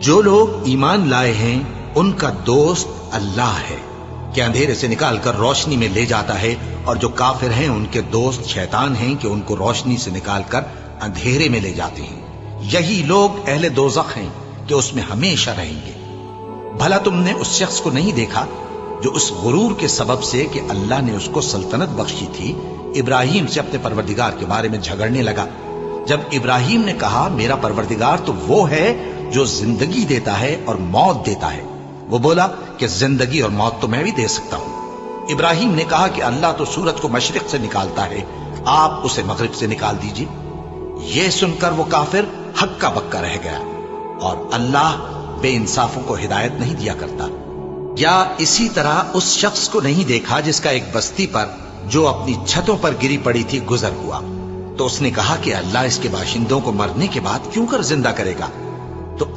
जो लोग ईमान लाए हैं उनका दोस्त अल्लाह है कि अंधेरे से निकालकर रोशनी में ले जाता है, और जो काफिर हैं उनके दोस्त शैतान हैं कि उनको रोशनी से निकालकर अंधेरे में ले जाते हैं। यही लोग अहले दोज़ख हैं कि उसमें हमेशा रहेंगे। भला तुमने उस शख्स को नहीं देखा जो उस गुरूर के सबब से कि अल्लाह ने उसको सल्तनत बख्शी थी, इब्राहिम से अपने परवरदिगार के बारे में झगड़ने लगा। जब इब्राहिम ने कहा मेरा परवरदिगार तो वो है जो जिंदगी देता है और मौत देता है, वो बोला कि जिंदगी और मौत तो मैं भी दे सकता हूं। इब्राहिम ने कहा कि अल्लाह तो सूरज को मशरिक से निकालता है, आप उसे मगरिब से निकाल दीजिए। यह सुनकर वो काफिर हक्का बक्का रह गया, और अल्लाह बेइंसाफों को हिदायत नहीं दिया करता। या इसी तरह उस शख्स को नहीं देखा जिसका एक बस्ती पर जो अपनी छतों पर गिरी पड़ी थी गुजर हुआ, तो उसने कहा कि अल्लाह इसके बाशिंदों को मरने के बाद क्यों कर जिंदा करेगा।